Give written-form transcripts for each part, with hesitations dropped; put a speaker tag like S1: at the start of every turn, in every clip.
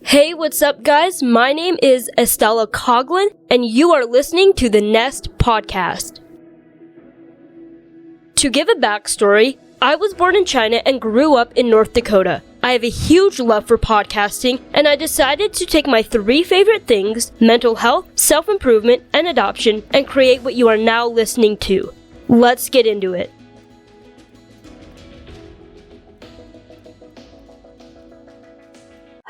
S1: Hey, what's up, guys? My name is Estella Coughlin, and you are listening to the Nest Podcast. To give a backstory, I was born in China and grew up in North Dakota. I have a huge love for podcasting, and I decided to take my 3 favorite things, mental health, self-improvement, and adoption, and create what you are now listening to. Let's get into it.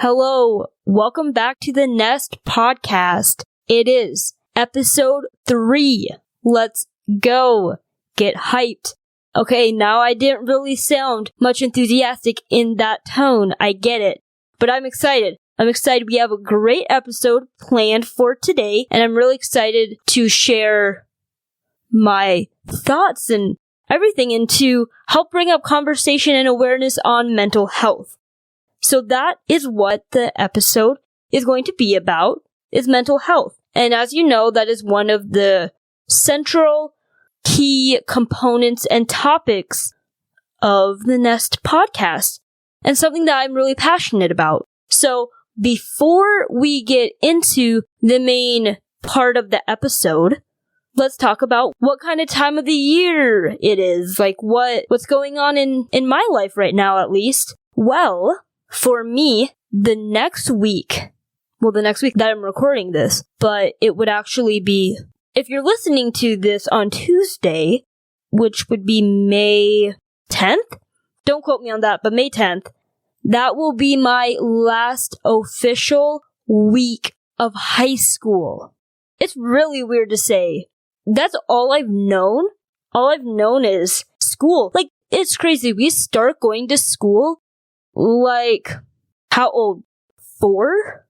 S1: Hello, welcome back to the Nest Podcast. It is episode 3. Let's go. Get hyped. Okay, now I didn't really sound much enthusiastic in that tone. I get it. But I'm excited. We have a great episode planned for today, and I'm really excited to share my thoughts and everything and to help bring up conversation and awareness on mental health. So that is what the episode is going to be about, is mental health. And as you know, that is one of the central key components and topics of the Nest Podcast, and something that I'm really passionate about. So before we get into the main part of the episode, let's talk about what kind of time of the year it is, like what's going on in my life right now, at least. Well, for me, the next week that I'm recording this, but it would actually be, if you're listening to this on Tuesday, which would be May 10th, don't quote me on that, but May 10th, that will be my last official week of high school. It's really weird to say. That's all I've known. All I've known is school. Like, it's crazy. We start going to school like, how old? 4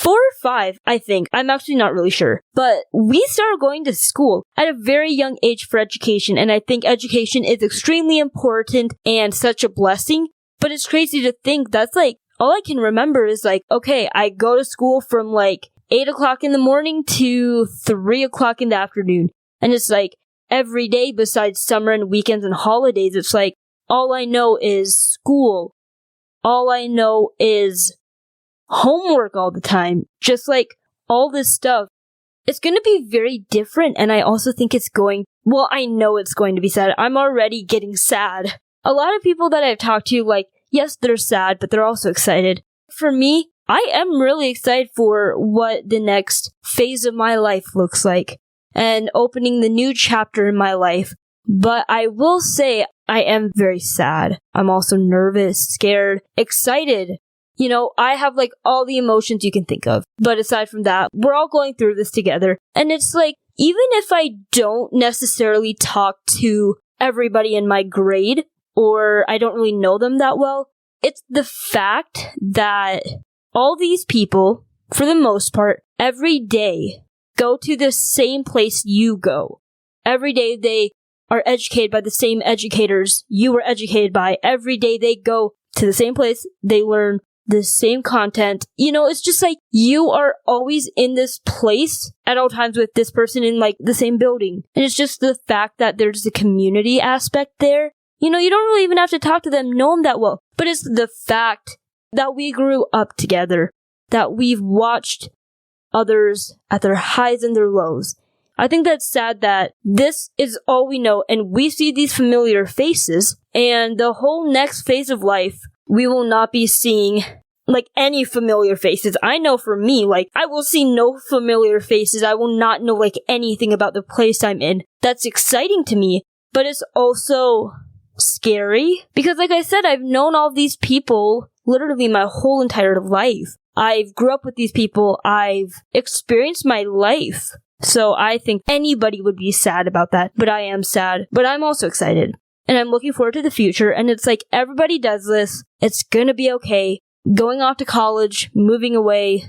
S1: or 5, I think. I'm actually not really sure. But we started going to school at a very young age for education, and I think education is extremely important and such a blessing. But it's crazy to think that's like, all I can remember is like, okay, I go to school from like 8 o'clock in the morning to 3 o'clock in the afternoon. And it's like, every day besides summer and weekends and holidays, it's like, all I know is school. All I know is homework all the time. Just like all this stuff. It's going to be very different, and I also think I know it's going to be sad. I'm already getting sad. A lot of people that I've talked to, like, yes, they're sad, but they're also excited. For me, I am really excited for what the next phase of my life looks like, and opening the new chapter in my life. But I will say, I am very sad. I'm also nervous, scared, excited. You know, I have like all the emotions you can think of. But aside from that, we're all going through this together. And it's like, even if I don't necessarily talk to everybody in my grade, or I don't really know them that well, it's the fact that all these people, for the most part, every day go to the same place you go. Every day they are educated by the same educators you were educated by. Every day they go to the same place, they learn the same content. You know, it's just like, you are always in this place at all times with this person in like the same building. And it's just the fact that there's a community aspect there. You know, you don't really even have to talk to them, know them that well. But it's the fact that we grew up together, that we've watched others at their highs and their lows. I think that's sad that this is all we know, and we see these familiar faces, and the whole next phase of life, we will not be seeing, like, any familiar faces. I know for me, like, I will see no familiar faces. I will not know, like, anything about the place I'm in. That's exciting to me, but it's also scary, because like I said, I've known all these people literally my whole entire life. I've grew up with these people. I've experienced my life. So I think anybody would be sad about that, but I am sad, but I'm also excited. And I'm looking forward to the future, and it's like, everybody does this. It's gonna be okay. Going off to college, moving away,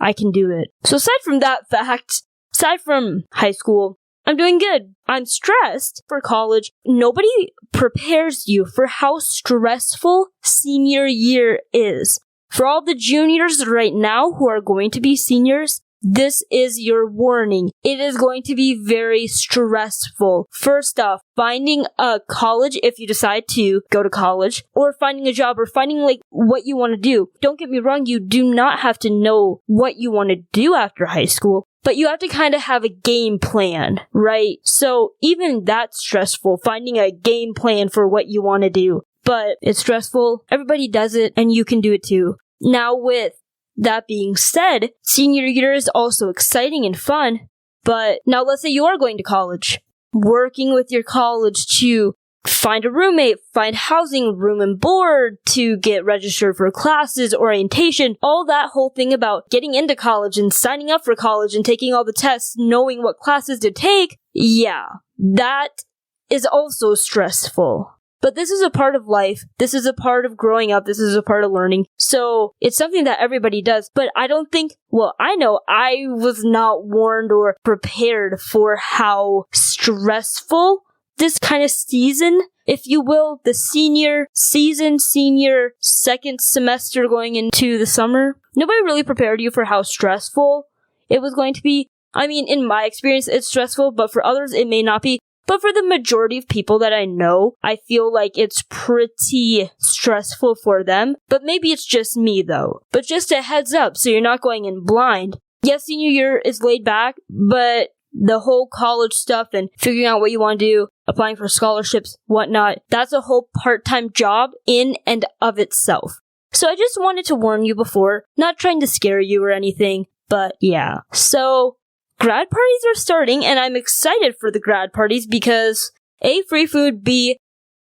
S1: I can do it. So aside from that fact, aside from high school, I'm doing good. I'm stressed for college. Nobody prepares you for how stressful senior year is. For all the juniors right now who are going to be seniors, this is your warning. It is going to be very stressful. First off, finding a college if you decide to go to college, or finding a job, or finding what you want to do. Don't get me wrong, you do not have to know what you want to do after high school, but you have to kind of have a game plan, right? So even that's stressful, finding a game plan for what you want to do. But it's stressful. Everybody does it, and you can do it too. Now, with that being said, senior year is also exciting and fun. But now let's say you are going to college. Working with your college to find a roommate, find housing, room and board, to get registered for classes, orientation, all that whole thing about getting into college and signing up for college and taking all the tests, knowing what classes to take. Yeah, that is also stressful. But this is a part of life. This is a part of growing up. This is a part of learning. So it's something that everybody does. But I don't think, I know I was not warned or prepared for how stressful this kind of season, if you will, the senior season, senior second semester going into the summer. Nobody really prepared you for how stressful it was going to be. I mean, in my experience, it's stressful, but for others, it may not be. But for the majority of people that I know, I feel like it's pretty stressful for them. But maybe it's just me, though. But just a heads up, so you're not going in blind. Yes, senior year is laid back, but the whole college stuff and figuring out what you want to do, applying for scholarships, whatnot, that's a whole part-time job in and of itself. So I just wanted to warn you before, not trying to scare you or anything, but yeah. So grad parties are starting, and I'm excited for the grad parties because A, free food, B,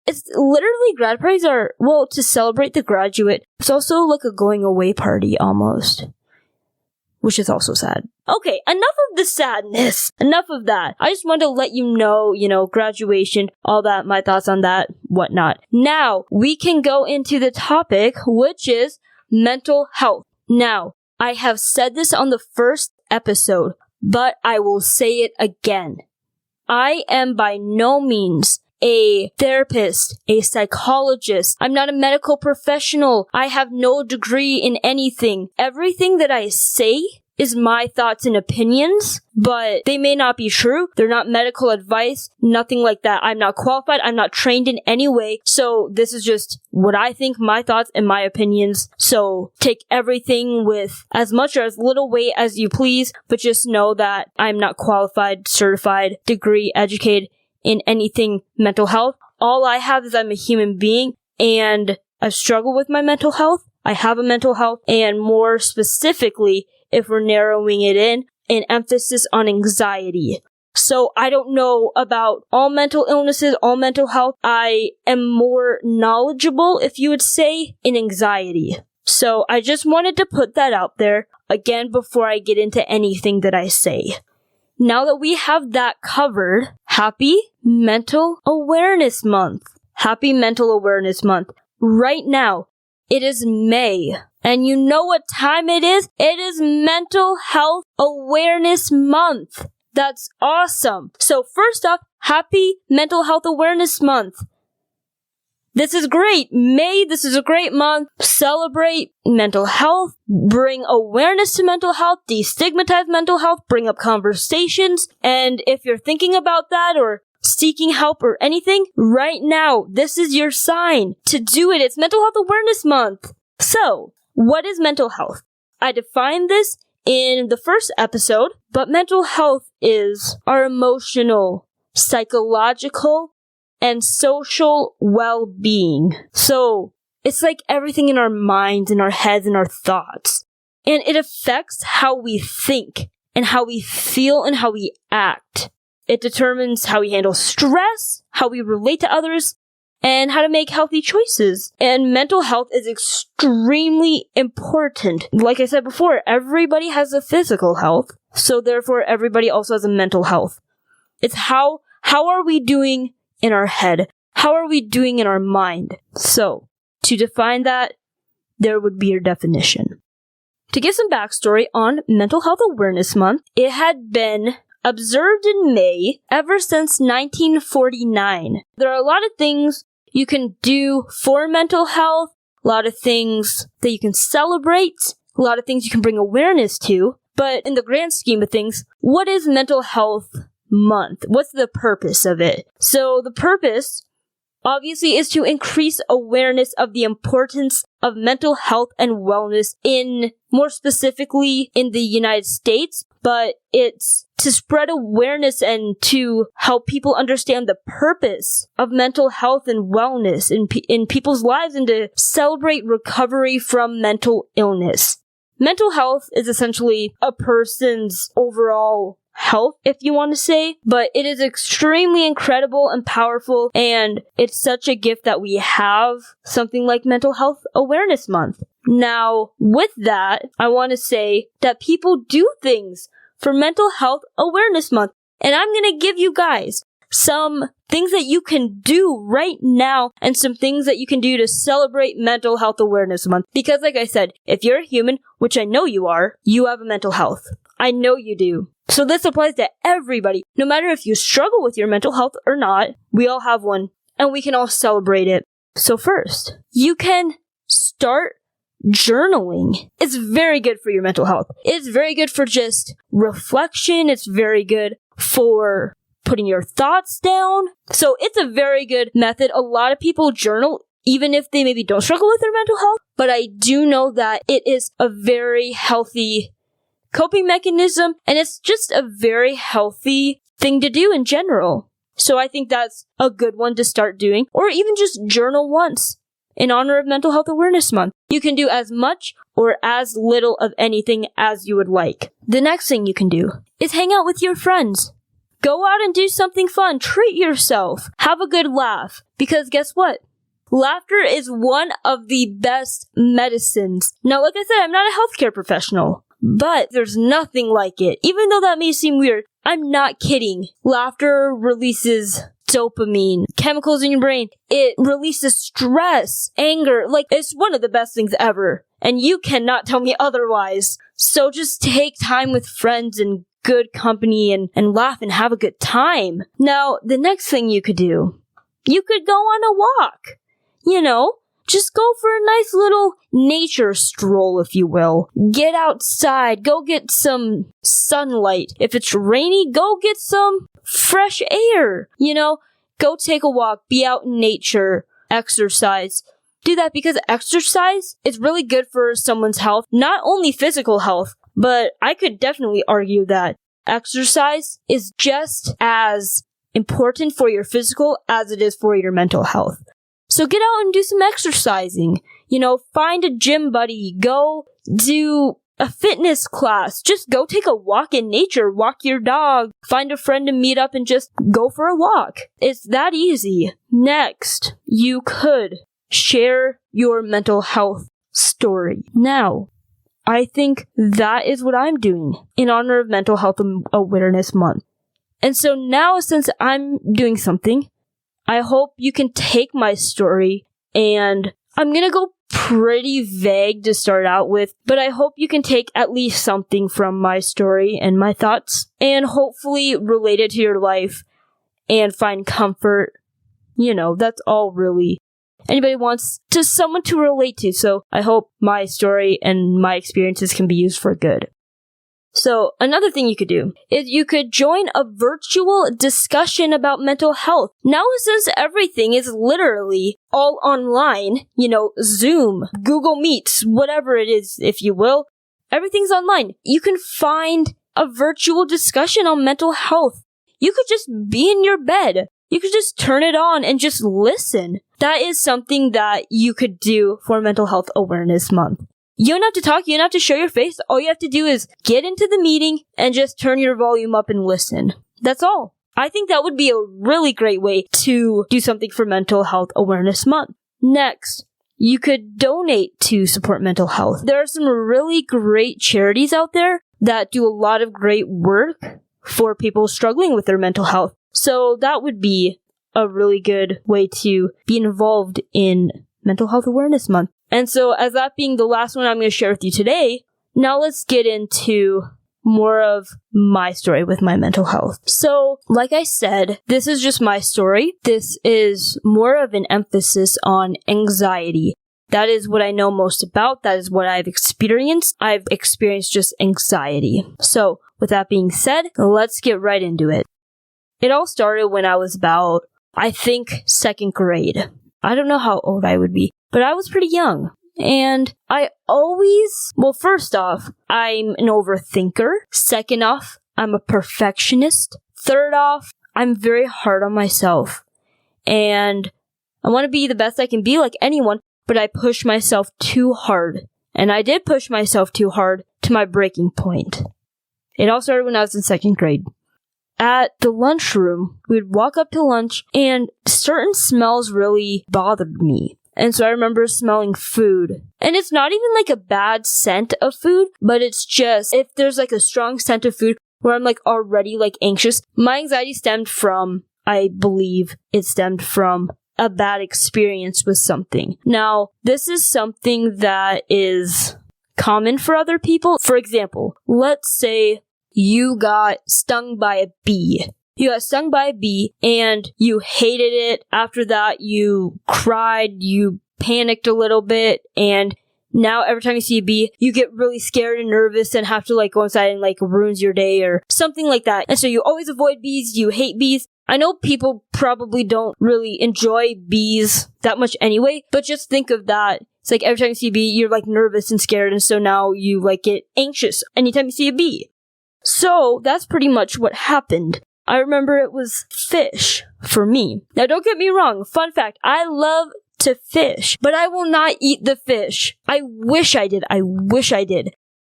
S1: it's literally grad parties are, to celebrate the graduate. It's also like a going away party almost, which is also sad. Okay, enough of the sadness. Enough of that. I just wanted to let you know, graduation, all that, my thoughts on that, whatnot. Now, we can go into the topic, which is mental health. Now, I have said this on the first episode, but I will say it again. I am by no means a therapist, a psychologist. I'm not a medical professional. I have no degree in anything. Everything that I say is my thoughts and opinions, but they may not be true. They're not medical advice, nothing like that. I'm not qualified. I'm not trained in any way. So this is just what I think, my thoughts and my opinions. So take everything with as much or as little weight as you please, but just know that I'm not qualified, certified, degree, educated in anything mental health. All I have is I'm a human being, and I've struggled with my mental health. I have a mental health, and more specifically, if we're narrowing it in, an emphasis on anxiety. So I don't know about all mental illnesses, all mental health. I am more knowledgeable, if you would say, in anxiety. So I just wanted to put that out there, again, before I get into anything that I say. Now that we have that covered, happy Mental Awareness Month. Happy Mental Awareness Month. Right now, it is May. And you know what time it is? It is Mental Health Awareness Month. That's awesome. So first off, happy Mental Health Awareness Month. This is great. May, this is a great month. Celebrate mental health, bring awareness to mental health, destigmatize mental health, bring up conversations. And if you're thinking about that or seeking help or anything, right now, this is your sign to do it. It's Mental Health Awareness Month. So, what is mental health? I defined this in the first episode, but mental health is our emotional, psychological, and social well-being. So, it's like everything in our minds, in our heads, and our thoughts. And it affects how we think, and how we feel, and how we act. It determines how we handle stress, how we relate to others, and how to make healthy choices. And mental health is extremely important. Like I said before, everybody has a physical health, so therefore everybody also has a mental health. It's how are we doing in our head? How are we doing in our mind? So, to define that, there would be your definition. To give some backstory on Mental Health Awareness Month, it had been observed in May ever since 1949. There are a lot of things you can do for mental health, a lot of things that you can celebrate, a lot of things you can bring awareness to. But in the grand scheme of things, what is Mental Health Month? What's the purpose of it? So the purpose, obviously, is to increase awareness of the importance of mental health and wellness more specifically in the United States, but it's to spread awareness and to help people understand the purpose of mental health and wellness in people's lives and to celebrate recovery from mental illness. Mental health is essentially a person's overall health, if you want to say, but it is extremely incredible and powerful, and it's such a gift that we have something like Mental Health Awareness Month. Now, with that, I want to say that people do things for Mental Health Awareness Month, and I'm going to give you guys some things that you can do right now and some things that you can do to celebrate Mental Health Awareness Month. Because like I said, if you're a human, which I know you are, you have a mental health. I know you do. So this applies to everybody. No matter if you struggle with your mental health or not, we all have one, and we can all celebrate it. So first, you can start journaling. It's very good for your mental health. It's very good for just reflection. It's very good for putting your thoughts down. So it's a very good method. A lot of people journal even if they maybe don't struggle with their mental health, but I do know that it is a very healthy coping mechanism, and it's just a very healthy thing to do in general. So I think that's a good one to start doing, or even just journal once in honor of Mental Health Awareness Month. You can do as much or as little of anything as you would like. The next thing you can do is hang out with your friends. Go out and do something fun. Treat yourself. Have a good laugh. Because guess what? Laughter is one of the best medicines. Now, like I said, I'm not a healthcare professional, but there's nothing like it. Even though that may seem weird, I'm not kidding. Laughter releases dopamine, chemicals in your brain. It releases stress, anger. Like, it's one of the best things ever. And you cannot tell me otherwise. So just take time with friends and good company and laugh and have a good time. Now, the next thing you could do, you could go on a walk. You know, just go for a nice little nature stroll, if you will. Get outside. Go get some sunlight. If it's rainy, go get some fresh air. You know, go take a walk. Be out in nature. Exercise. Do that because exercise is really good for someone's health. Not only physical health, but I could definitely argue that exercise is just as important for your physical as it is for your mental health. So get out and do some exercising. You know, find a gym buddy. Go do a fitness class. Just go take a walk in nature. Walk your dog. Find a friend to meet up and just go for a walk. It's that easy. Next, you could share your mental health story. Now, I think that is what I'm doing in honor of Mental Health Awareness Month. And so now, since I'm doing something, I hope you can take my story, and I'm gonna go pretty vague to start out with, but I hope you can take at least something from my story and my thoughts, and hopefully relate it to your life and find comfort. You know, that's all really anybody wants to someone to relate to, so I hope my story and my experiences can be used for good. So, another thing you could do is you could join a virtual discussion about mental health. Now, since everything is literally all online, you know, Zoom, Google Meets, whatever it is, if you will, everything's online. You can find a virtual discussion on mental health. You could just be in your bed. You could just turn it on and just listen. That is something that you could do for Mental Health Awareness Month. You don't have to talk, you don't have to show your face. All you have to do is get into the meeting and just turn your volume up and listen. That's all. I think that would be a really great way to do something for Mental Health Awareness Month. Next, you could donate to support mental health. There are some really great charities out there that do a lot of great work for people struggling with their mental health. So that would be a really good way to be involved in Mental Health Awareness Month. And so, as that being the last one I'm going to share with you today, now let's get into more of my story with my mental health. So, like I said, this is just my story. This is more of an emphasis on anxiety. That is what I know most about. That is what I've experienced. I've experienced just anxiety. So, with that being said, let's get right into it. It all started when I was about, I think, 2nd grade. I don't know how old I would be, but I was pretty young. And first off, I'm an overthinker. Second off, I'm a perfectionist. Third off, I'm very hard on myself. And I want to be the best I can be like anyone, but I push myself too hard. And I did push myself too hard to my breaking point. It all started when I was in 2nd grade. At the lunchroom, we'd walk up to lunch, and certain smells really bothered me. And so I remember smelling food. And it's not even like a bad scent of food, but it's just, if there's like a strong scent of food where I'm like already like anxious, my anxiety stemmed from, I believe it stemmed from a bad experience with something. Now, this is something that is common for other people. For example, let's say you got stung by a bee. You got stung by a bee and you hated it. After that, you cried, you panicked a little bit, and now every time you see a bee, you get really scared and nervous and have to like go inside and like ruins your day or something like that. And so you always avoid bees, you hate bees. I know people probably don't really enjoy bees that much anyway, but just think of that. It's like every time you see a bee, you're like nervous and scared, and so now you like get anxious anytime you see a bee. So that's pretty much what happened. I remember it was fish for me. Now don't get me wrong, fun fact, I love to fish, but I will not eat the fish. I wish I did,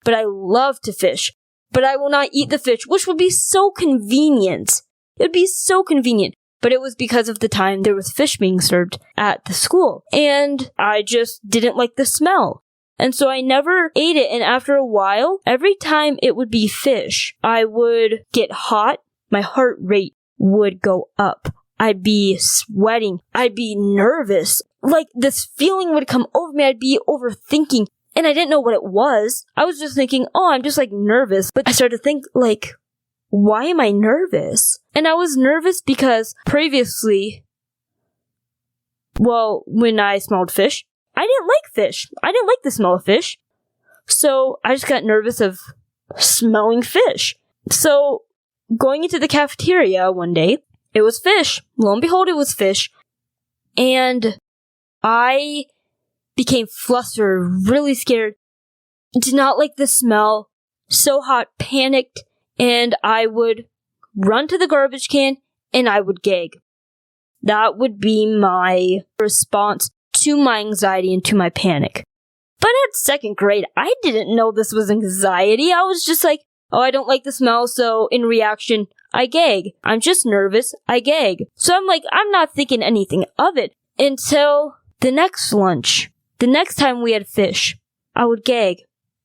S1: but I love to fish, but I will not eat the fish, which would be so convenient. It would be so convenient, but it was because of the time there was fish being served at the school, and I just didn't like the smell. And so I never ate it, and after a while, every time it would be fish, I would get hot, my heart rate would go up, I'd be sweating, I'd be nervous, like this feeling would come over me, I'd be overthinking, and I didn't know what it was. I was just thinking, oh, I'm just like nervous, but I started to think like, why am I nervous? And I was nervous because previously, when I smelled fish, I didn't like fish. I didn't like the smell of fish. So I just got nervous of smelling fish. So going into the cafeteria one day, it was fish. Lo and behold, it was fish. And I became flustered, really scared, did not like the smell, so hot, panicked, and I would run to the garbage can and I would gag. That would be my response to my anxiety and to my panic. But at 2nd grade, I didn't know this was anxiety. I was just like, oh, I don't like the smell, so in reaction, I gag. I'm just nervous, I gag. So I'm like, I'm not thinking anything of it until the next lunch. The next time we had fish, I would gag.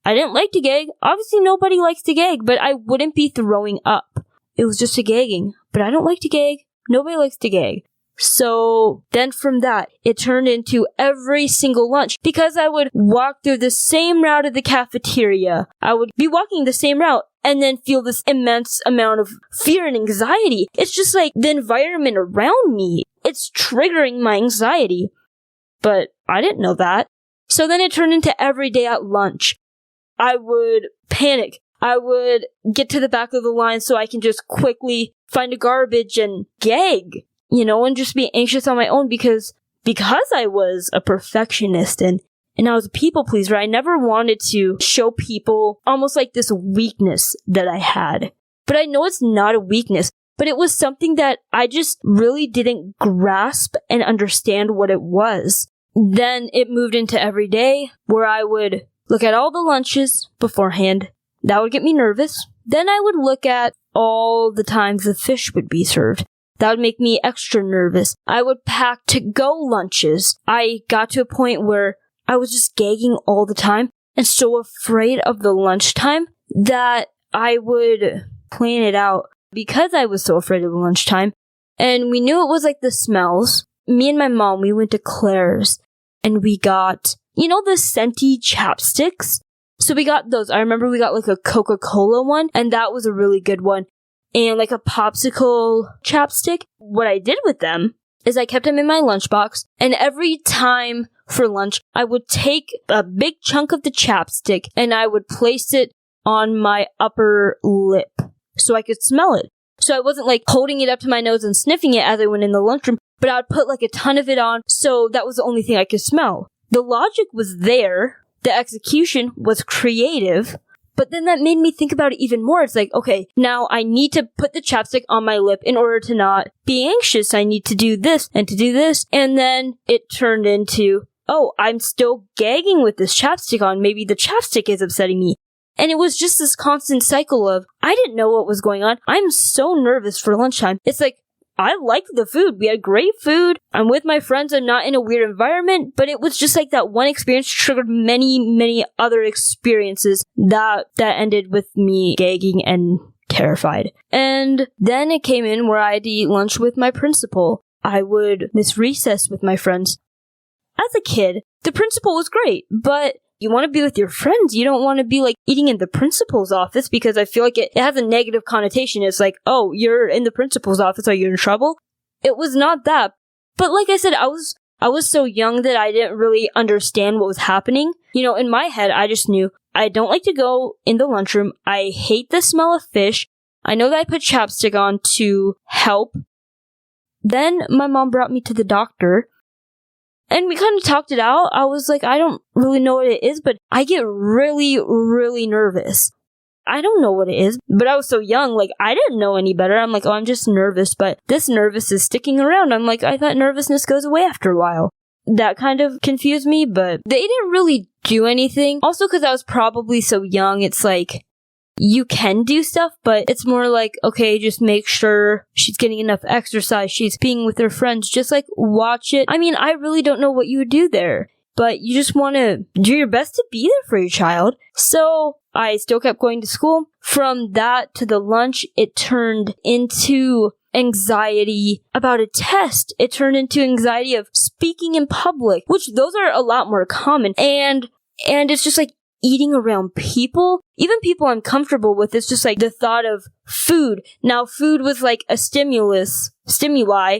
S1: I didn't like to gag. Obviously, nobody likes to gag, but I wouldn't be throwing up. It was just a gagging. But I don't like to gag. Nobody likes to gag. So then from that, it turned into every single lunch because I would walk through the same route of the cafeteria. I would be walking the same route and then feel this immense amount of fear and anxiety. It's just like the environment around me. It's triggering my anxiety. But I didn't know that. So then it turned into every day at lunch. I would panic. I would get to the back of the line so I can just quickly find a garbage and gag. And just be anxious on my own because I was a perfectionist and I was a people pleaser. I never wanted to show people almost like this weakness that I had. But I know it's not a weakness, but it was something that I just really didn't grasp and understand what it was. Then it moved into every day where I would look at all the lunches beforehand. That would get me nervous. Then I would look at all the times the fish would be served. That would make me extra nervous. I would pack to-go lunches. I got to a point where I was just gagging all the time and so afraid of the lunchtime that I would plan it out because I was so afraid of the lunchtime. And we knew it was like the smells. Me and my mom, we went to Claire's and we got, the scenty chapsticks? So we got those. I remember we got like a Coca-Cola one and that was a really good one. And like a popsicle chapstick. What I did with them is I kept them in my lunchbox, and every time for lunch, I would take a big chunk of the chapstick and I would place it on my upper lip so I could smell it. So I wasn't like holding it up to my nose and sniffing it as I went in the lunchroom, but I would put like a ton of it on, so that was the only thing I could smell. The logic was there, the execution was creative, but then that made me think about it even more. It's like, okay, now I need to put the chapstick on my lip in order to not be anxious. I need to do this and to do this. And then it turned into, oh, I'm still gagging with this chapstick on. Maybe the chapstick is upsetting me. And it was just this constant cycle of, I didn't know what was going on. I'm so nervous for lunchtime. It's like, I liked the food. We had great food. I'm with my friends. I'm not in a weird environment. But it was just like that one experience triggered many, many other experiences that ended with me gagging and terrified. And then it came in where I had to eat lunch with my principal. I would miss recess with my friends. As a kid, the principal was great, but you want to be with your friends. You don't want to be like eating in the principal's office, because I feel like it has a negative connotation. It's like, oh, you're in the principal's office. Are you in trouble? It was not that. But like I said, I was so young that I didn't really understand what was happening. You know, in my head, I just knew I don't like to go in the lunchroom. I hate the smell of fish. I know that I put chapstick on to help. Then my mom brought me to the doctor. And we kind of talked it out. I was like, I don't really know what it is, but I get really, really nervous. I don't know what it is, but I was so young, like, I didn't know any better. I'm like, oh, I'm just nervous, but this nervous is sticking around. I'm like, I thought nervousness goes away after a while. That kind of confused me, but they didn't really do anything. Also, because I was probably so young, it's like, you can do stuff, but it's more like, okay, just make sure she's getting enough exercise, she's being with her friends, just like watch it. I mean, I really don't know what you would do there, but you just want to do your best to be there for your child. So I still kept going to school. From that to the lunch, it turned into anxiety about a test. It turned into anxiety of speaking in public, which those are a lot more common. And it's just like, eating around people, even people I'm comfortable with, it's just like the thought of food. Now, food was like a stimuli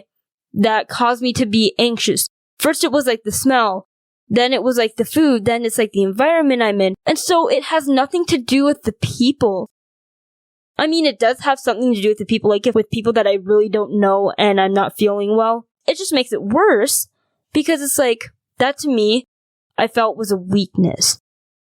S1: that caused me to be anxious. First, it was like the smell. Then it was like the food. Then it's like the environment I'm in. And so it has nothing to do with the people. I mean, it does have something to do with the people, like if with people that I really don't know and I'm not feeling well. It just makes it worse because it's like, that to me, I felt was a weakness.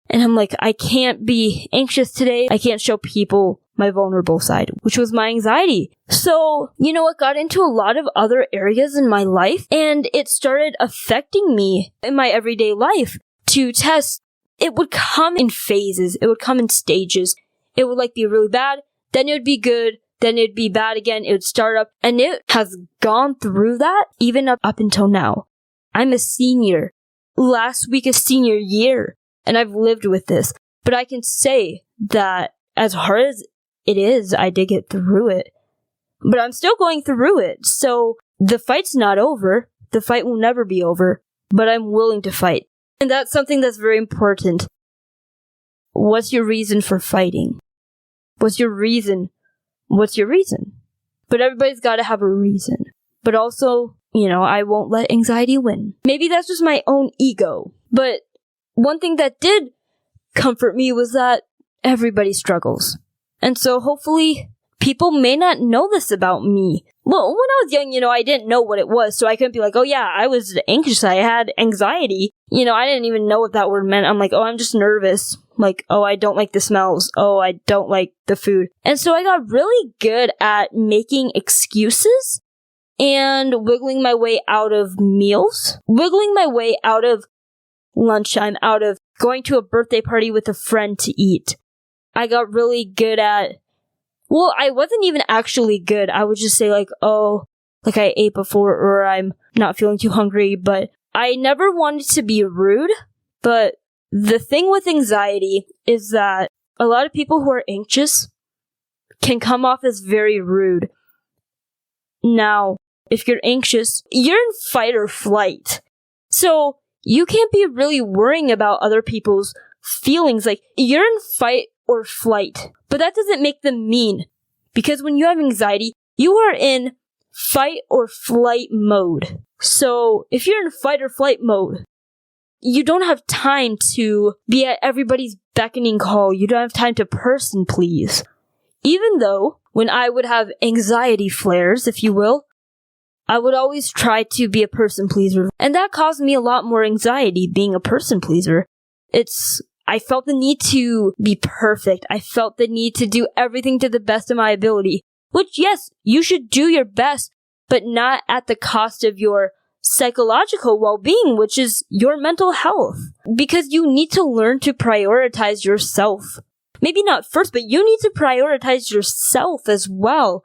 S1: And I'm like, I can't be anxious today. I can't show people my vulnerable side, which was my anxiety. So, you know, it got into a lot of other areas in my life, and it started affecting me in my everyday life. To test, it would come in phases. It would come in stages. It would like be really bad, then it would be good, then it'd be bad again. It would start up, and it has gone through that even up until now. I'm a senior. Last week is senior year. And I've lived with this. But I can say that as hard as it is, I did get through it. But I'm still going through it. So the fight's not over. The fight will never be over. But I'm willing to fight. And that's something that's very important. What's your reason for fighting? What's your reason? What's your reason? But everybody's got to have a reason. But also, you know, I won't let anxiety win. Maybe that's just my own ego. But one thing that did comfort me was that everybody struggles. And so hopefully people may not know this about me. Well, when I was young, you know, I didn't know what it was, so I couldn't be like, oh yeah, I was anxious, I had anxiety. You know, I didn't even know what that word meant. I'm like, oh, I'm just nervous. Like, oh, I don't like the smells. Oh, I don't like the food. And so I got really good at making excuses and wiggling my way out of meals, wiggling my way out of lunchtime, out of going to a birthday party with a friend to eat. I got really good at, well, I wasn't even actually good. I would just say like, oh, like I ate before, or I'm not feeling too hungry, but I never wanted to be rude. But the thing with anxiety is that a lot of people who are anxious can come off as very rude. Now, if you're anxious, you're in fight or flight. So you can't be really worrying about other people's feelings. Like, you're in fight or flight. But that doesn't make them mean. Because when you have anxiety, you are in fight or flight mode. So if you're in fight or flight mode, you don't have time to be at everybody's beckoning call. You don't have time to person please. Even though when I would have anxiety flares, if you will, I would always try to be a person pleaser. And that caused me a lot more anxiety being a person pleaser. I felt the need to be perfect. I felt the need to do everything to the best of my ability. Which, yes, you should do your best, but not at the cost of your psychological well-being, which is your mental health. Because you need to learn to prioritize yourself. Maybe not first, but you need to prioritize yourself as well.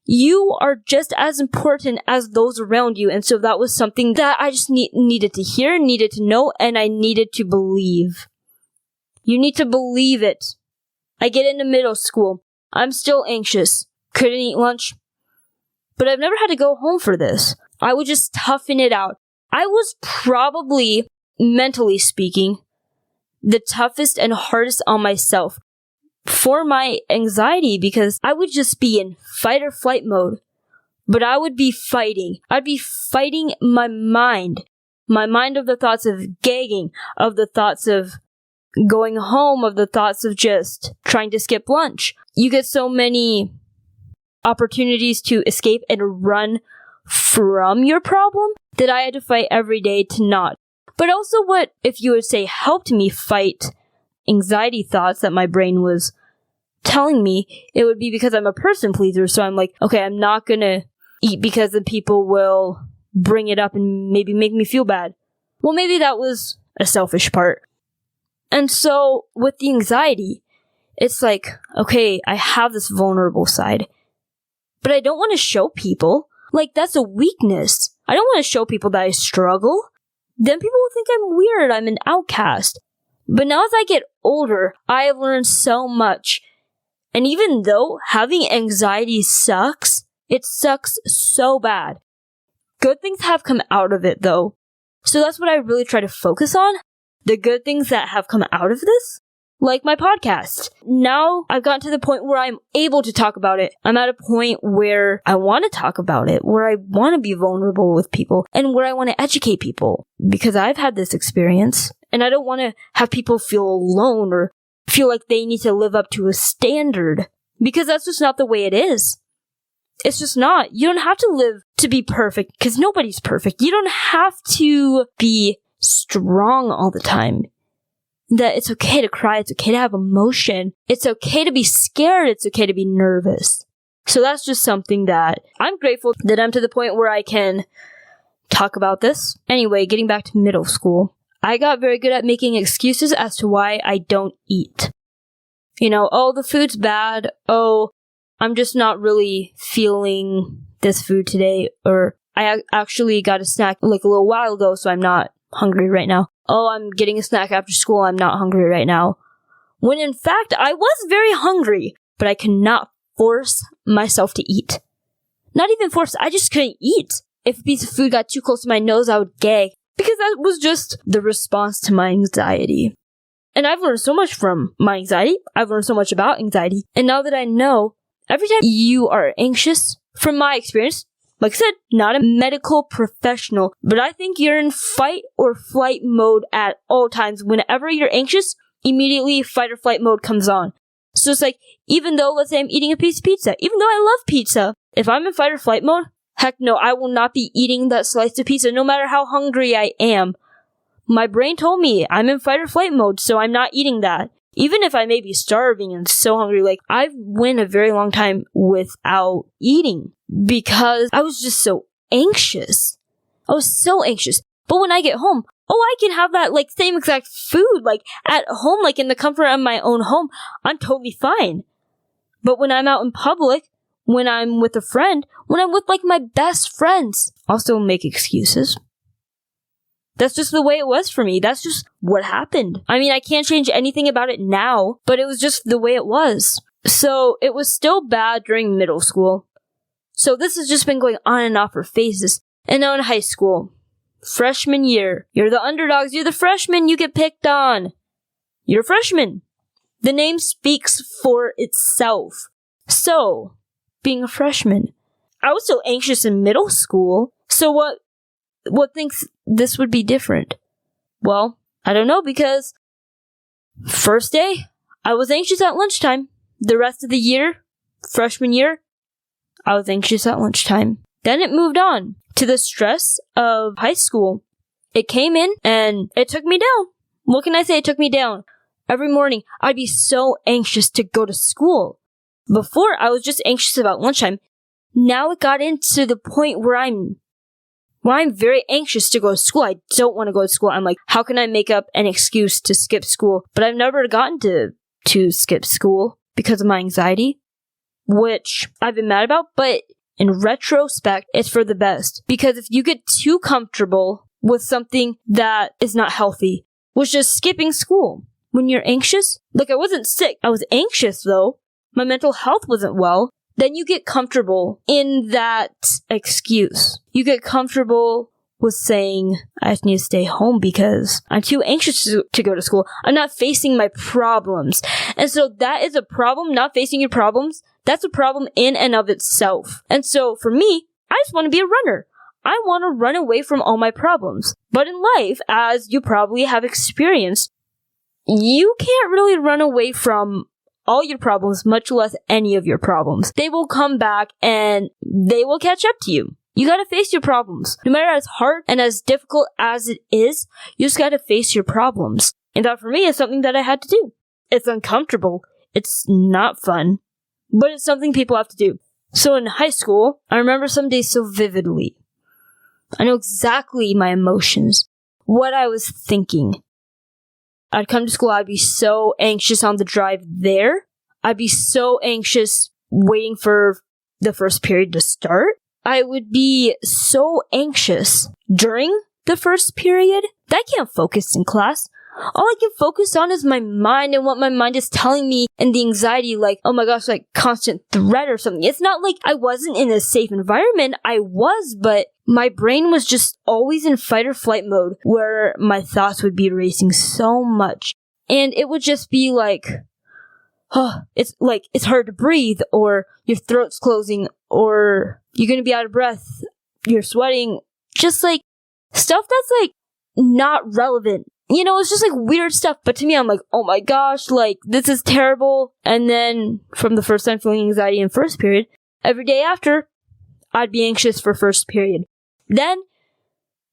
S1: You are just as important as those around you, and so that was something that I just needed to hear, needed to know, and I needed to believe. You need to believe it. I get into middle school. I'm still anxious. Couldn't eat lunch. But I've never had to go home for this. I would just toughen it out. I was probably, mentally speaking, the toughest and hardest on myself for my anxiety because I would just be in fight or flight mode. But I would be fighting. I'd be fighting my mind. My mind of the thoughts of gagging, of the thoughts of going home, of the thoughts of just trying to skip lunch. You get so many opportunities to escape and run from your problem that I had to fight every day to not. But also what, if you would say, helped me fight anxiety thoughts that my brain was telling me, it would be because I'm a person pleaser. So I'm like, okay, I'm not gonna eat because the people will bring it up and maybe make me feel bad. Well, maybe that was a selfish part. And so with the anxiety, it's like, okay, I have this vulnerable side, but I don't want to show people. Like, that's a weakness. I don't want to show people that I struggle. Then people will think I'm weird, I'm an outcast. But now as I get older, I have learned so much. And even though having anxiety sucks, it sucks so bad. Good things have come out of it, though. So that's what I really try to focus on. The good things that have come out of this. Like my podcast. Now I've gotten to the point where I'm able to talk about it. I'm at a point where I want to talk about it, where I want to be vulnerable with people, and where I want to educate people. Because I've had this experience, and I don't want to have people feel alone or feel like they need to live up to a standard. Because that's just not the way it is. It's just not. You don't have to live to be perfect, because nobody's perfect. You don't have to be strong all the time. That it's okay to cry, it's okay to have emotion, it's okay to be scared, it's okay to be nervous. So that's just something that I'm grateful that I'm to the point where I can talk about this. Anyway, getting back to middle school, I got very good at making excuses as to why I don't eat. You know, oh, the food's bad, oh, I'm just not really feeling this food today, or I actually got a snack like a little while ago, so I'm not hungry right now. Oh, I'm getting a snack after school, I'm not hungry right now. When in fact, I was very hungry, but I could not force myself to eat. Not even force, I just couldn't eat. If a piece of food got too close to my nose, I would gag. Because that was just the response to my anxiety. And I've learned so much from my anxiety. I've learned so much about anxiety. And now that I know, every time you are anxious, from my experience, like I said, not a medical professional, but I think you're in fight or flight mode at all times. Whenever you're anxious, immediately fight or flight mode comes on. So it's like, even though, let's say I'm eating a piece of pizza, even though I love pizza, if I'm in fight or flight mode, heck no, I will not be eating that slice of pizza no matter how hungry I am. My brain told me I'm in fight or flight mode, so I'm not eating that. Even if I may be starving and so hungry, like, I went a very long time without eating because I was just so anxious. I was so anxious. But when I get home, oh, I can have that, like, same exact food, like, at home, like, in the comfort of my own home. I'm totally fine. But when I'm out in public, when I'm with a friend, when I'm with, like, my best friends, I'll still make excuses. That's just the way it was for me. That's just what happened. I mean, I can't change anything about it now, but it was just the way it was. So it was still bad during middle school. So this has just been going on and off for phases. And now in high school, freshman year, you're the underdogs, you're the freshmen, you get picked on. You're a freshman. The name speaks for itself. So, being a freshman, I was so anxious in middle school. So what thinks this would be different? Well, I don't know, because first day, I was anxious at lunchtime. The rest of the year, freshman year, I was anxious at lunchtime. Then it moved on to the stress of high school. It came in and it took me down. What can I say? It took me down. Every morning, I'd be so anxious to go to school. Before, I was just anxious about lunchtime. Now it got into the point where I'm very anxious to go to school. I don't want to go to school. I'm like, how can I make up an excuse to skip school? But I've never gotten to skip school because of my anxiety, which I've been mad about. But in retrospect, it's for the best. Because if you get too comfortable with something that is not healthy, which is skipping school when you're anxious, like I wasn't sick. I was anxious though. My mental health wasn't well. Then you get comfortable in that excuse. You get comfortable with saying, I just need to stay home because I'm too anxious to go to school. I'm not facing my problems. And so that is a problem, not facing your problems. That's a problem in and of itself. And so for me, I just want to be a runner. I want to run away from all my problems. But in life, as you probably have experienced, you can't really run away from all your problems, much less any of your problems. They will come back and they will catch up to you. You gotta face your problems. No matter as hard and as difficult as it is, you just gotta face your problems. And that for me is something that I had to do. It's uncomfortable. It's not fun. But it's something people have to do. So in high school, I remember some days so vividly. I know exactly my emotions, what I was thinking. I'd come to school, I'd be so anxious on the drive there. I'd be so anxious waiting for the first period to start. I would be so anxious during the first period that I can't focus in class. All I can focus on is my mind and what my mind is telling me, and the anxiety, like, oh my gosh, like constant threat or something. It's not like I wasn't in a safe environment. I was, but my brain was just always in fight or flight mode where my thoughts would be racing so much. And it would just be like, oh, it's hard to breathe, or your throat's closing, or you're going to be out of breath, you're sweating, just like stuff that's like not relevant. You know, it's just like weird stuff. But to me, I'm like, oh my gosh, like this is terrible. And then from the first time feeling anxiety in first period, every day after, I'd be anxious for first period. Then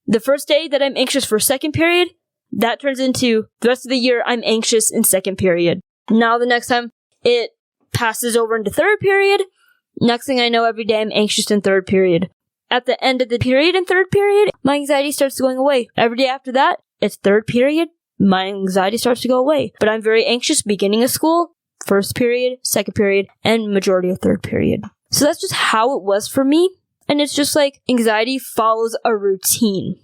S1: the first day that I'm anxious for second period, that turns into the rest of the year I'm anxious in second period. Now the next time it passes over into third period, next thing I know, every day I'm anxious in third period. At the end of the period in third period, my anxiety starts going away. Every day after that, it's third period, my anxiety starts to go away. But I'm very anxious beginning of school, first period, second period, and majority of third period. So that's just how it was for me. And it's just like anxiety follows a routine.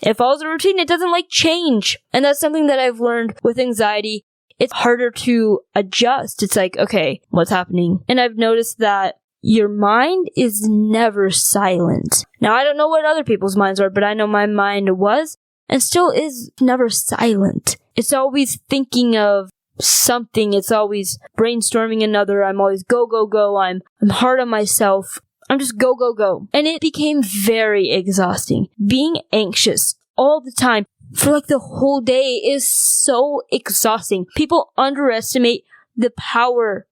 S1: It follows a routine. It doesn't like change. And that's something that I've learned with anxiety. It's harder to adjust. It's like, okay, what's happening? And I've noticed that your mind is never silent. Now, I don't know what other people's minds are, but I know my mind was and still is never silent. It's always thinking of something. It's always brainstorming another. I'm always go, go, go. I'm hard on myself. I'm just go, go, go. And it became very exhausting. Being anxious all the time for like the whole day is so exhausting. People underestimate the power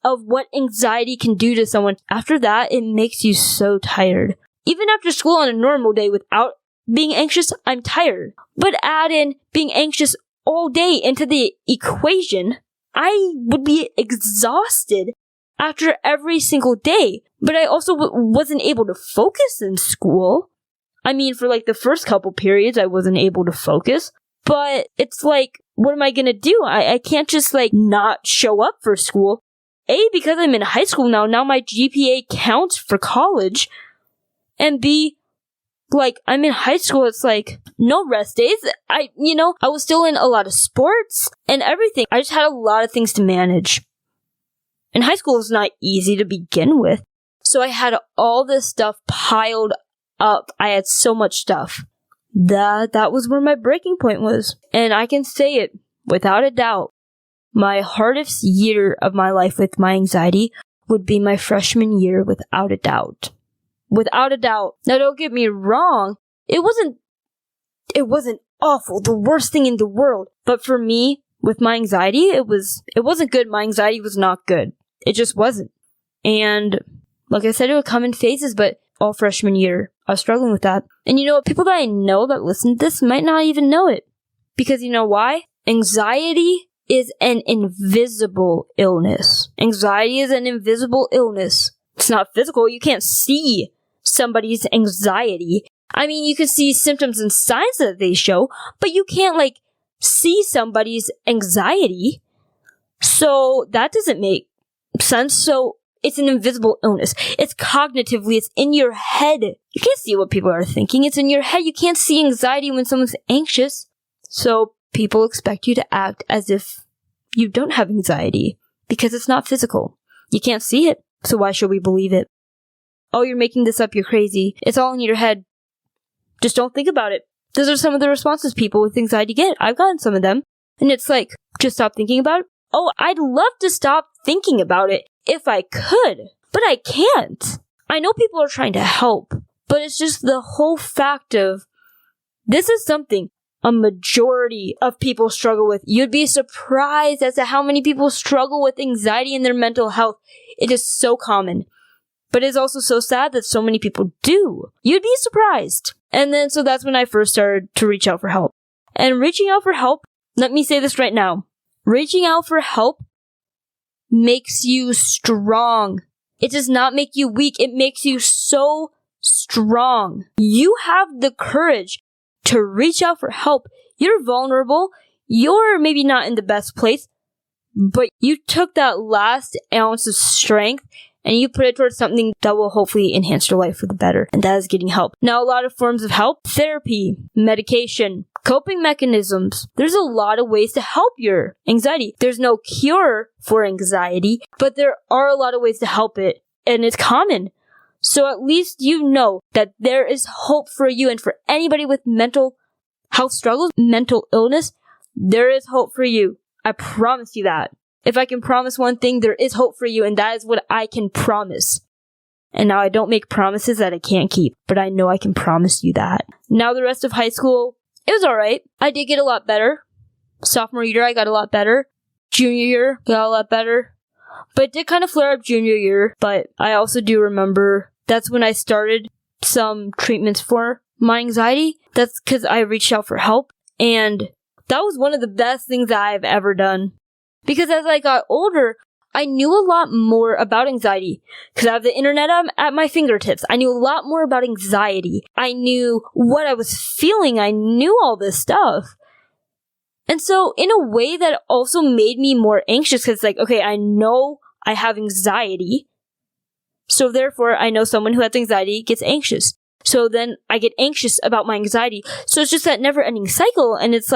S1: of what anxiety can do to someone. After that, it makes you so tired. Even after school on a normal day without being anxious, I'm tired. But add in being anxious all day into the equation, I would be exhausted after every single day. But I also wasn't able to focus in school. I mean, for like the first couple periods, I wasn't able to focus. But it's like, what am I gonna do? I can't just like not show up for school. A, because I'm in high school now. Now my GPA counts for college. And B, like, I'm in high school, it's like, no rest days. I was still in a lot of sports and everything. I just had a lot of things to manage. And high school is not easy to begin with. So I had all this stuff piled up. I had so much stuff. That was where my breaking point was. And I can say it without a doubt. My hardest year of my life with my anxiety would be my freshman year without a doubt. Without a doubt. Now don't get me wrong, it wasn't awful, the worst thing in the world. But for me, with my anxiety, it wasn't good. My anxiety was not good. It just wasn't. And like I said, it would come in phases, but all freshman year, I was struggling with that. And you know what? People that I know that listen to this might not even know it. Because you know why? Anxiety is an invisible illness. Anxiety is an invisible illness. It's not physical. You can't see somebody's anxiety. I mean, you can see symptoms and signs that they show, but you can't, see somebody's anxiety. So that doesn't make sense. So it's an invisible illness. It's cognitively, it's in your head. You can't see what people are thinking. It's in your head. You can't see anxiety when someone's anxious. So people expect you to act as if you don't have anxiety because it's not physical. You can't see it. So why should we believe it? Oh, you're making this up. You're crazy. It's all in your head. Just don't think about it. Those are some of the responses people with anxiety get. I've gotten some of them. And it's just stop thinking about it. Oh, I'd love to stop thinking about it if I could, but I can't. I know people are trying to help, but it's just the whole fact of this is something a majority of people struggle with. You'd be surprised as to how many people struggle with anxiety in their mental health. It is so common. But it's also so sad that so many people do. You'd be surprised. And then, so that's when I first started to reach out for help. And reaching out for help, let me say this right now. Reaching out for help makes you strong. It does not make you weak. It makes you so strong. You have the courage to reach out for help. You're vulnerable. You're maybe not in the best place, but you took that last ounce of strength and you put it towards something that will hopefully enhance your life for the better, and that is getting help. Now, a lot of forms of help: therapy, medication, coping mechanisms. There's a lot of ways to help your anxiety. There's no cure for anxiety, but there are a lot of ways to help it, and it's common. So at least you know that there is hope for you, and for anybody with mental health struggles, mental illness, there is hope for you. I promise you that. If I can promise one thing, there is hope for you, and that is what I can promise. And now I don't make promises that I can't keep, but I know I can promise you that. Now the rest of high school, it was alright. I did get a lot better. Sophomore year, I got a lot better. Junior year, got a lot better. But it did kind of flare up junior year, but I also do remember that's when I started some treatments for my anxiety. That's because I reached out for help, and that was one of the best things that I've ever done. Because as I got older, I knew a lot more about anxiety. Because I have the internet at my fingertips. I knew a lot more about anxiety. I knew what I was feeling. I knew all this stuff. And so, in a way that also made me more anxious, because okay, I know I have anxiety. So therefore, I know someone who has anxiety gets anxious. So then I get anxious about my anxiety. So it's just that never-ending cycle, and it's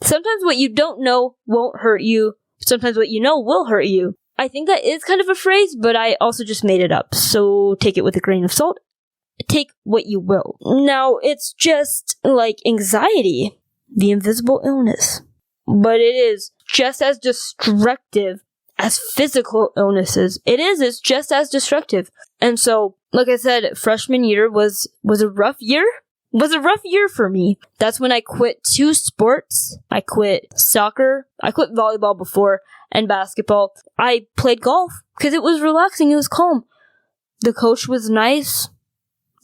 S1: sometimes what you don't know won't hurt you. Sometimes what you know will hurt you. I think that is kind of a phrase, but I also just made it up. So take it with a grain of salt. Take what you will. Now, it's just like anxiety, the invisible illness. But it is just as destructive as physical illnesses. It's just as destructive. And so, like I said, freshman year was a rough year. Was a rough year for me. That's when I quit 2 sports. I quit soccer. I quit volleyball before, and basketball. I played golf because it was relaxing. It was calm. The coach was nice,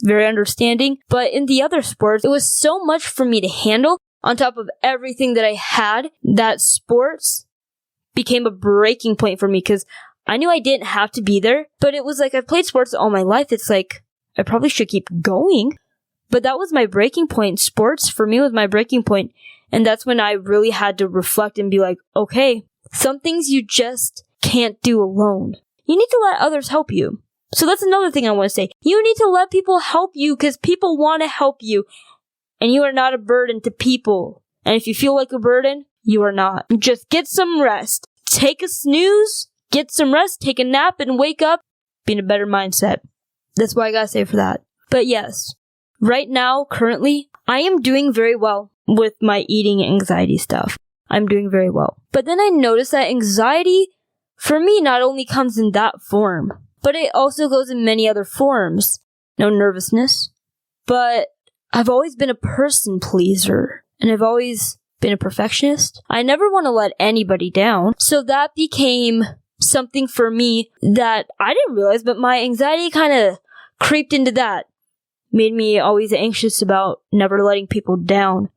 S1: very understanding. But in the other sports, it was so much for me to handle on top of everything that I had, that sports became a breaking point for me because I knew I didn't have to be there. But it was I've played sports all my life. It's I probably should keep going. But that was my breaking point. Sports, for me, was my breaking point. And that's when I really had to reflect and be okay, some things you just can't do alone. You need to let others help you. So that's another thing I want to say. You need to let people help you because people want to help you. And you are not a burden to people. And if you feel like a burden, you are not. Just get some rest. Take a snooze, get some rest, take a nap, and wake up, be in a better mindset. That's what I gotta say for that. But yes. Right now, currently, I am doing very well with my eating anxiety stuff. I'm doing very well. But then I noticed that anxiety for me, not only comes in that form, but it also goes in many other forms. No nervousness, but I've always been a person pleaser, and I've always been a perfectionist. I never want to let anybody down, so that became something for me that I didn't realize, but my anxiety kind of creeped into that. Made me always anxious about never letting people down.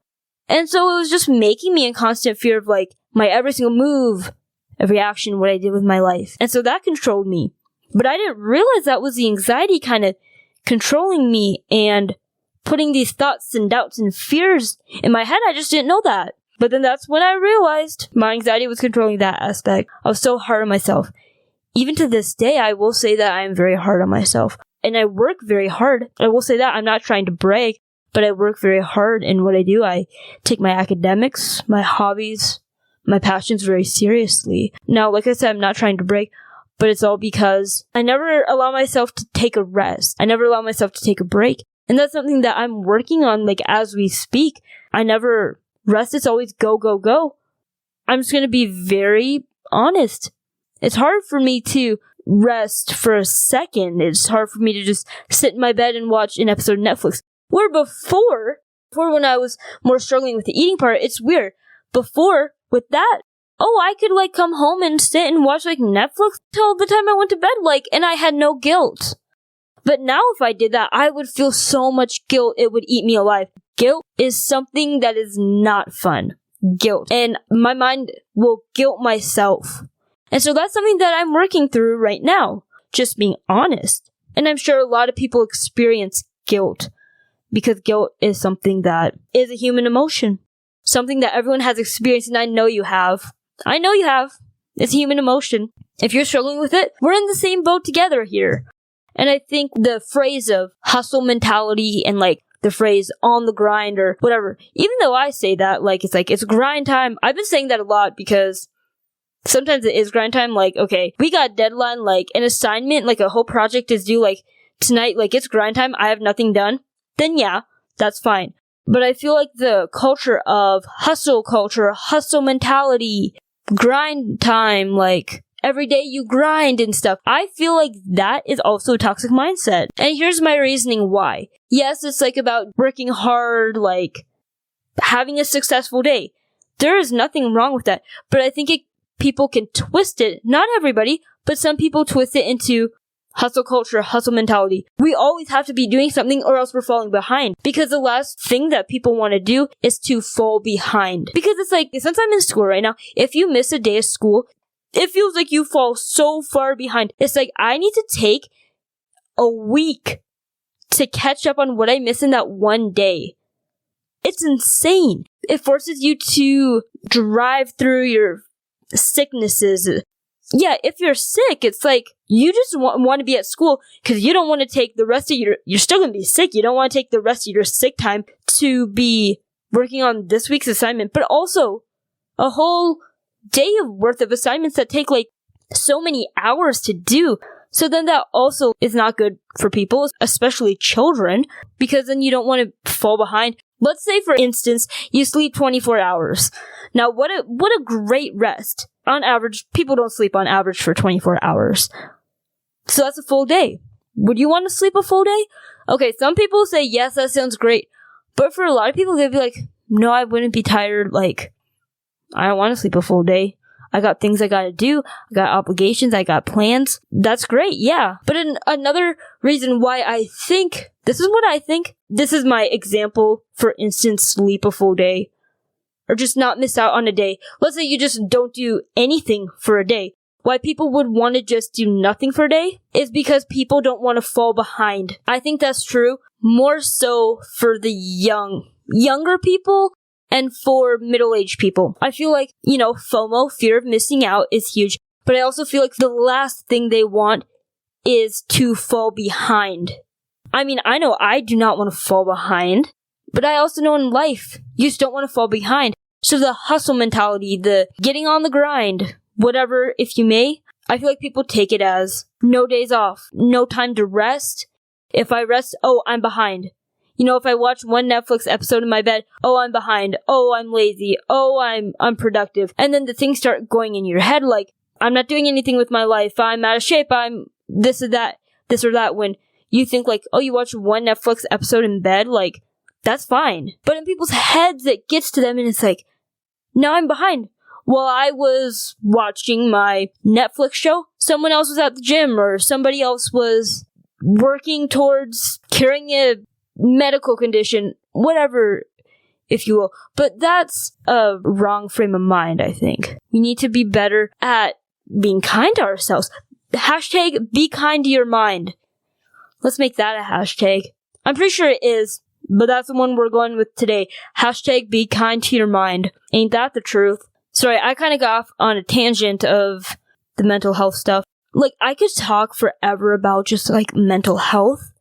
S1: And so it was just making me in constant fear of like my every single move, every action, what I did with my life. And so that controlled me. But I didn't realize that was the anxiety kind of controlling me and putting these thoughts and doubts and fears in my head. I just didn't know that. But then that's when I realized my anxiety was controlling that aspect. I was so hard on myself. Even to this day, I will say that I am very hard on myself. And I work very hard. I will say that. I'm not trying to brag, but I work very hard in what I do. I take my academics, my hobbies, my passions very seriously. Now, like I said, I'm not trying to brag, but it's all because I never allow myself to take a rest. I never allow myself to take a break. And that's something that I'm working on, like, as we speak. I never rest. It's always go, go, go. I'm just going to be very honest. It's hard for me to rest for a second. It's hard for me to just sit in my bed and watch an episode of Netflix. Where before when I was more struggling with the eating part, it's weird. Before, with that, I could like come home and sit and watch like Netflix till the time I went to bed, like, and I had no guilt. But now if I did that, I would feel so much guilt, it would eat me alive. Guilt is something that is not fun. Guilt. And my mind will guilt myself. And so that's something that I'm working through right now. Just being honest. And I'm sure a lot of people experience guilt. Because guilt is something that is a human emotion. Something that everyone has experienced, and I know you have. I know you have. It's a human emotion. If you're struggling with it, we're in the same boat together here. And I think the phrase of hustle mentality and like the phrase on the grind or whatever, even though I say that, like it's grind time, I've been saying that a lot because sometimes it is grind time. Like, okay, we got a deadline, like an assignment, like a whole project is due like tonight, like it's grind time, I have nothing done. Then yeah, that's fine. But I feel like the culture of hustle culture, hustle mentality, grind time, like every day you grind and stuff, I feel like that is also a toxic mindset. And here's my reasoning why. Yes, it's like about working hard, like having a successful day. There is nothing wrong with that. But I think people can twist it, not everybody, but some people twist it into hustle culture, hustle mentality. We always have to be doing something or else we're falling behind. Because the last thing that people want to do is to fall behind. Because it's like, since I'm in school right now, if you miss a day of school, it feels like you fall so far behind. It's like, I need to take a week to catch up on what I missed in that one day. It's insane. It forces you to drive through your sicknesses. Yeah, if you're sick, it's like, you just want to be at school because you don't want to take the rest of you're still going to be sick. You don't want to take the rest of your sick time to be working on this week's assignment, but also a whole day of worth of assignments that take like so many hours to do. So then that also is not good for people, especially children, because then you don't want to fall behind. Let's say, for instance, you sleep 24 hours. Now, what a great rest. On average, people don't sleep on average for 24 hours. So that's a full day. Would you want to sleep a full day? Okay, some people say, yes, that sounds great. But for a lot of people, they'd be like, no, I wouldn't be tired. Like, I don't want to sleep a full day. I got things I gotta do. I got obligations. I got plans. That's great, yeah. But another reason why I think, this is what I think. This is my example. For instance, sleep a full day. Or just not miss out on a day. Let's say you just don't do anything for a day. Why people would want to just do nothing for a day is because people don't want to fall behind. I think that's true. More so for the younger people and for middle-aged people. I feel like, FOMO, fear of missing out, is huge. But I also feel like the last thing they want is to fall behind. I mean, I know I do not want to fall behind. But I also know in life, you just don't want to fall behind. So the hustle mentality, the getting on the grind, whatever, if you may, I feel like people take it as no days off, no time to rest. If I rest, I'm behind. If I watch one Netflix episode in my bed, I'm behind. I'm lazy. I'm unproductive. And then the things start going in your head like, I'm not doing anything with my life. I'm out of shape. I'm this or that. When you think like, oh, you watch one Netflix episode in bed, like, that's fine. But in people's heads, it gets to them and it's like, now I'm behind. While I was watching my Netflix show, someone else was at the gym or somebody else was working towards curing a medical condition, whatever, if you will. But that's a wrong frame of mind, I think. We need to be better at being kind to ourselves. Hashtag be kind to your mind. Let's make that a hashtag. I'm pretty sure it is, but that's the one we're going with today. Hashtag be kind to your mind. Ain't that the truth? Sorry, I kind of got off on a tangent of the mental health stuff. Like, I could talk forever about just, like, mental health.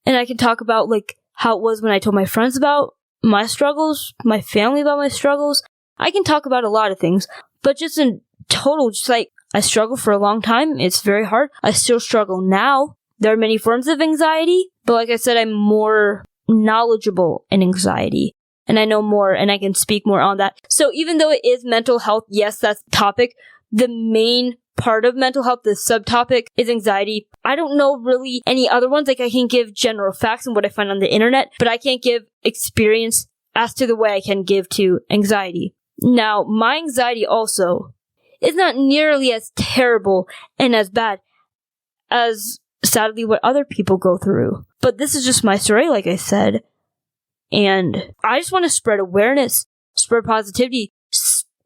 S1: And I can talk about, like, how it was when I told my friends about my struggles, my family about my struggles. I can talk about a lot of things. But just in total, just, like, I struggled for a long time. It's very hard. I still struggle now. There are many forms of anxiety. But like I said, I'm more knowledgeable in anxiety. And I know more, and I can speak more on that. So even though it is mental health, yes, that's the topic. The main part of mental health, the subtopic, is anxiety. I don't know really any other ones. Like, I can give general facts and what I find on the internet, but I can't give experience as to the way I can give to anxiety. Now, my anxiety also is not nearly as terrible and as bad as, sadly, what other people go through. But this is just my story, like I said. And I just want to spread awareness, spread positivity,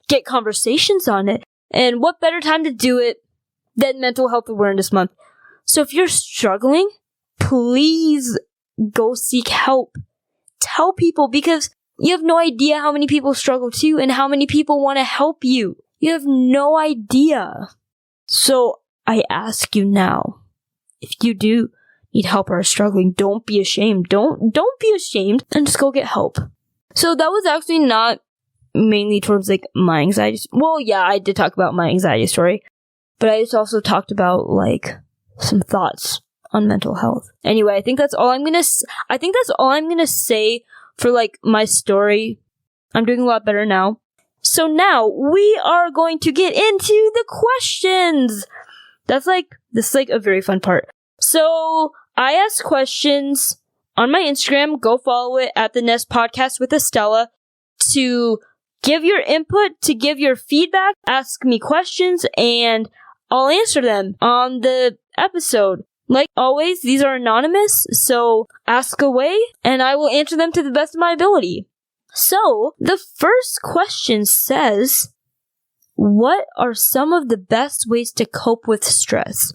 S1: get conversations on it. And what better time to do it than Mental Health Awareness Month? So if you're struggling, please go seek help. Tell people, because you have no idea how many people struggle too and how many people want to help you. You have no idea. So I ask you now, if you do need help or are struggling, don't be ashamed. Don't be ashamed and just go get help. So that was actually not mainly towards like my anxiety. Well, yeah, I did talk about my anxiety story, but I just also talked about like some thoughts on mental health. Anyway, I think that's all I'm gonna say for like my story. I'm doing a lot better now. So now we are going to get into the questions. This is like a very fun part. So I ask questions on my Instagram. Go follow it at the Nest Podcast with Estella to give your input, to give your feedback, ask me questions, and I'll answer them on the episode. Like always, these are anonymous, so ask away, and I will answer them to the best of my ability. So, the first question says, what are some of the best ways to cope with stress?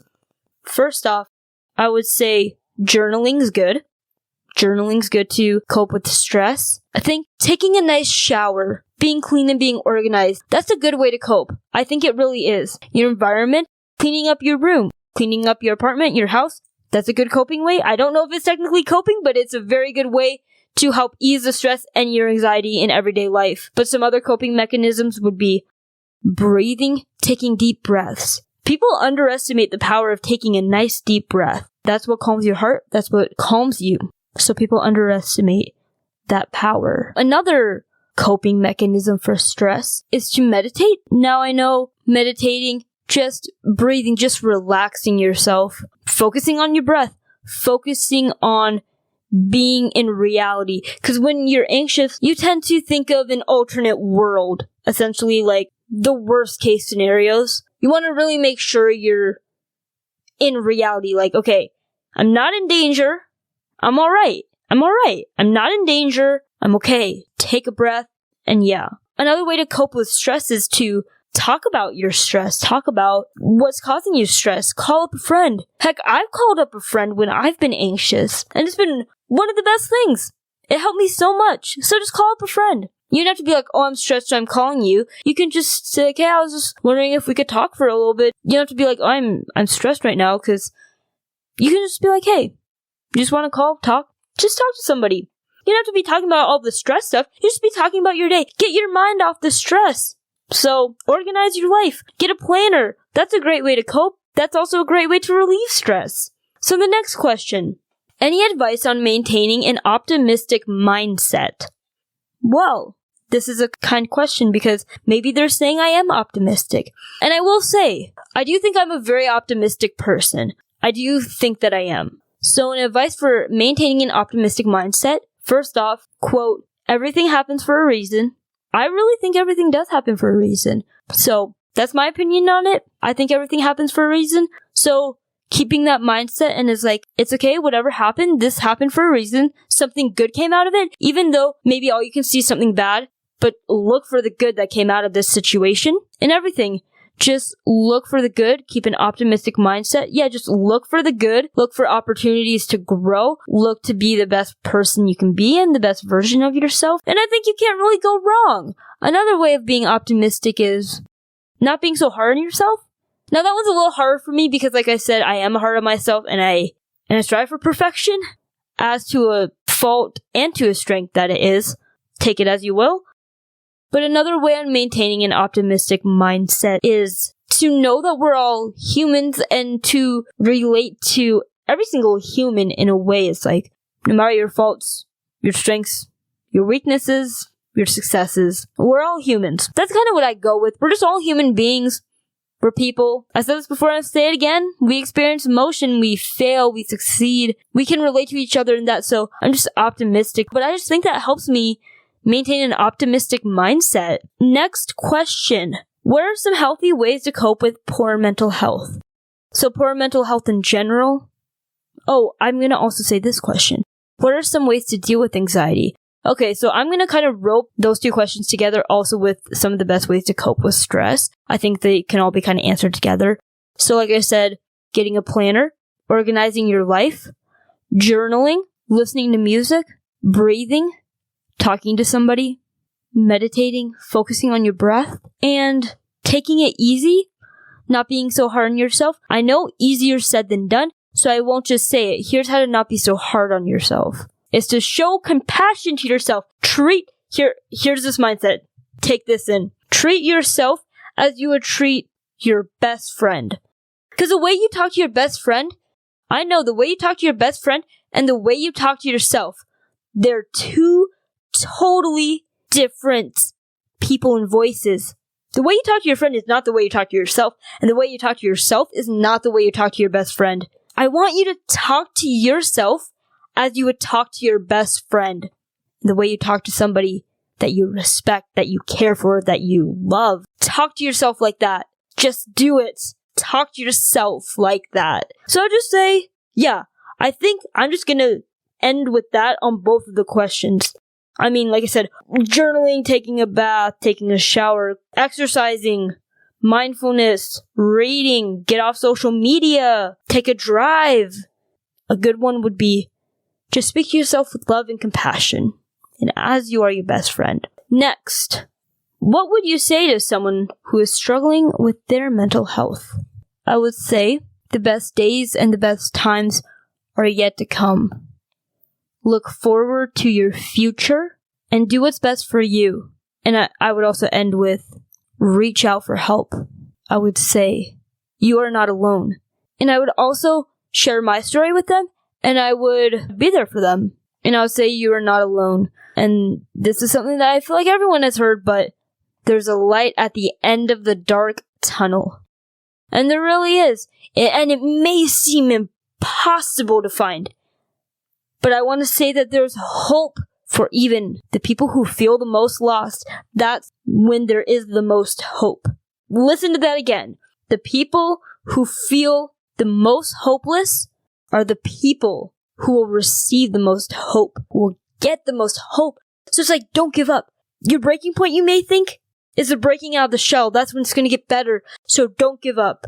S1: First off, I would say journaling's good. Journaling's good to cope with stress. I think taking a nice shower, being clean and being organized, that's a good way to cope. I think it really is. Your environment, cleaning up your room, cleaning up your apartment, your house, that's a good coping way. I don't know if it's technically coping, but it's a very good way to help ease the stress and your anxiety in everyday life. But some other coping mechanisms would be breathing, taking deep breaths. People underestimate the power of taking a nice deep breath. That's what calms your heart. That's what calms you. So people underestimate that power. Another coping mechanism for stress is to meditate. Now I know meditating, just breathing, just relaxing yourself, focusing on your breath, focusing on being in reality. Because when you're anxious, you tend to think of an alternate world, essentially like the worst case scenarios. You want to really make sure you're in reality, like, okay, I'm not in danger. I'm alright. I'm not in danger. I'm okay. Take a breath. And yeah. Another way to cope with stress is to talk about your stress. Talk about what's causing you stress. Call up a friend. Heck, I've called up a friend when I've been anxious. And it's been one of the best things. It helped me so much. So just call up a friend. You don't have to be like, oh, I'm stressed, so I'm calling you. You can just say, okay, I was just wondering if we could talk for a little bit. You don't have to be like, oh, I'm stressed right now, because you can just be like, hey, you just want to call, talk? Just talk to somebody. You don't have to be talking about all the stress stuff. You just be talking about your day. Get your mind off the stress. So, organize your life. Get a planner. That's a great way to cope. That's also a great way to relieve stress. So the next question. Any advice on maintaining an optimistic mindset? Well, this is a kind question because maybe they're saying I am optimistic. And I will say, I do think I'm a very optimistic person. I do think that I am. So an advice for maintaining an optimistic mindset, first off, quote, everything happens for a reason. I really think everything does happen for a reason. So that's my opinion on it. I think everything happens for a reason. So keeping that mindset and is like, it's okay, whatever happened, this happened for a reason. Something good came out of it, even though maybe all you can see is something bad, but look for the good that came out of this situation and everything. Just look for the good, keep an optimistic mindset. Yeah, just look for the good, look for opportunities to grow, look to be the best person you can be and the best version of yourself. And I think you can't really go wrong. Another way of being optimistic is not being so hard on yourself. Now that one's a little harder for me because like I said, I am hard on myself and I strive for perfection. As to a fault and to a strength that it is, take it as you will. But another way on maintaining an optimistic mindset is to know that we're all humans and to relate to every single human in a way. It's like, no matter your faults, your strengths, your weaknesses, your successes, we're all humans. That's kind of what I go with. We're just all human beings. We're people. I said this before and I'll say it again. We experience emotion. We fail. We succeed. We can relate to each other in that. So I'm just optimistic. But I just think that helps me maintain an optimistic mindset. Next question. What are some healthy ways to cope with poor mental health? So poor mental health in general. Oh, I'm going to also say this question. What are some ways to deal with anxiety? Okay, so I'm going to kind of rope those two questions together also with some of the best ways to cope with stress. I think they can all be kind of answered together. So like I said, getting a planner, organizing your life, journaling, listening to music, breathing, talking to somebody, meditating, focusing on your breath, and taking it easy, not being so hard on yourself. I know easier said than done, so I won't just say it. Here's how to not be so hard on yourself. Is to show compassion to yourself. Here's this mindset. Take this in. Treat yourself as you would treat your best friend. Because the way you talk to your best friend, I know the way you talk to your best friend and the way you talk to yourself, they're two totally different people and voices. The way you talk to your friend is not the way you talk to yourself, and the way you talk to yourself is not the way you talk to your best friend. I want you to talk to yourself as you would talk to your best friend. The way you talk to somebody that you respect, that you care for, that you love. Talk to yourself like that. Just do it. Talk to yourself like that. So I'll just say, yeah, I think I'm just gonna end with that on both of the questions. I mean, like I said, journaling, taking a bath, taking a shower, exercising, mindfulness, reading, get off social media, take a drive. A good one would be just speak to yourself with love and compassion, and as you are your best friend. Next, what would you say to someone who is struggling with their mental health? I would say the best days and the best times are yet to come. Look forward to your future and do what's best for you. And I would also end with reach out for help. I would say you are not alone. And I would also share my story with them. And I would be there for them. And I would say you are not alone. And this is something that I feel like everyone has heard, but there's a light at the end of the dark tunnel. And there really is. And it may seem impossible to find. But I want to say that there's hope for even the people who feel the most lost. That's when there is the most hope. Listen to that again. The people who feel the most hopeless are the people who will receive the most hope, who will get the most hope. So it's like, don't give up. Your breaking point, you may think, is the breaking out of the shell. That's when it's going to get better. So don't give up.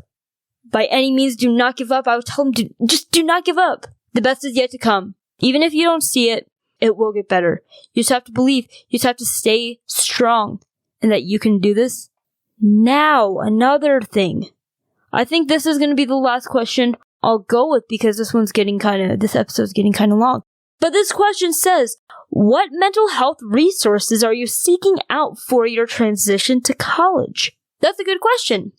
S1: By any means, do not give up. I would tell them, just do not give up. The best is yet to come. Even if you don't see it, it will get better. You just have to believe. You just have to stay strong. And that you can do this. Now, another thing. I think this is going to be the last question I'll go with because this episode's getting kind of long. But this question says, what mental health resources are you seeking out for your transition to college? That's a good question.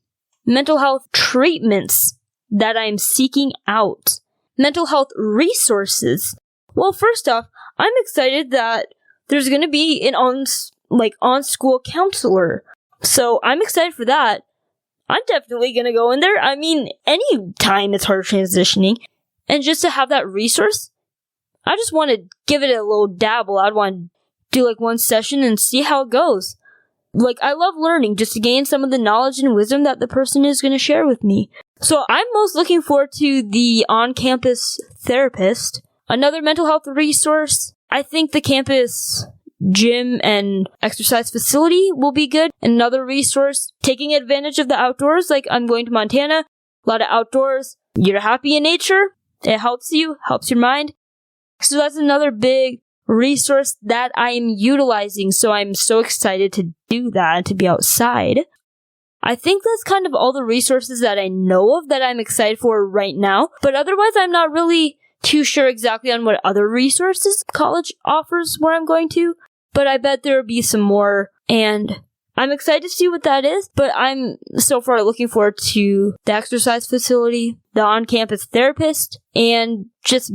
S1: Mental health treatments that I'm seeking out. Mental health resources. Well, first off, I'm excited that there's going to be an on-school counselor. So I'm excited for that. I'm definitely gonna go in there. I mean, any time it's hard transitioning. And just to have that resource, I just want to give it a little dabble. I'd want to do one session and see how it goes. I love learning just to gain some of the knowledge and wisdom that the person is going to share with me. So I'm most looking forward to the on-campus therapist. Another mental health resource. I think the campus gym and exercise facility will be good. Another resource, taking advantage of the outdoors. I'm going to Montana, a lot of outdoors. You're happy in nature. It helps you, helps your mind. So that's another big resource that I am utilizing. So I'm so excited to do that, to be outside. I think that's kind of all the resources that I know of that I'm excited for right now. But otherwise, I'm not really too sure exactly on what other resources college offers where I'm going to. But I bet there will be some more. And I'm excited to see what that is. But I'm so far looking forward to the exercise facility, the on-campus therapist, and just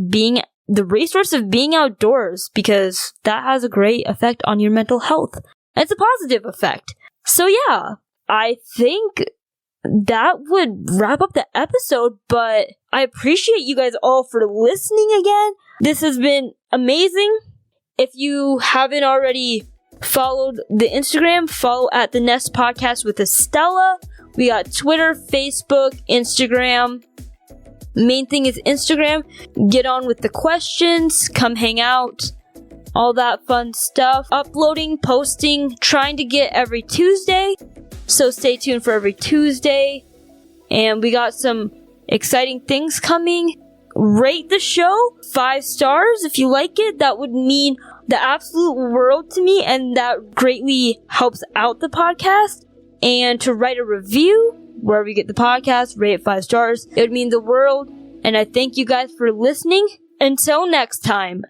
S1: the resource of being outdoors, because that has a great effect on your mental health. It's a positive effect. So yeah, I think that would wrap up the episode, but I appreciate you guys all for listening again. This has been amazing. If you haven't already followed the Instagram, follow at the Nest Podcast with Estella. We got Twitter, Facebook, Instagram. Main thing is Instagram. Get on with the questions. Come hang out. All that fun stuff. Uploading, posting, trying to get every Tuesday. So stay tuned for every Tuesday. And we got some exciting things coming. Rate the show 5 stars if you like it. That would mean the absolute world to me, and that greatly helps out the podcast. And to write a review wherever you get the podcast, rate it 5 stars. It would mean the world. And I thank you guys for listening. Until next time.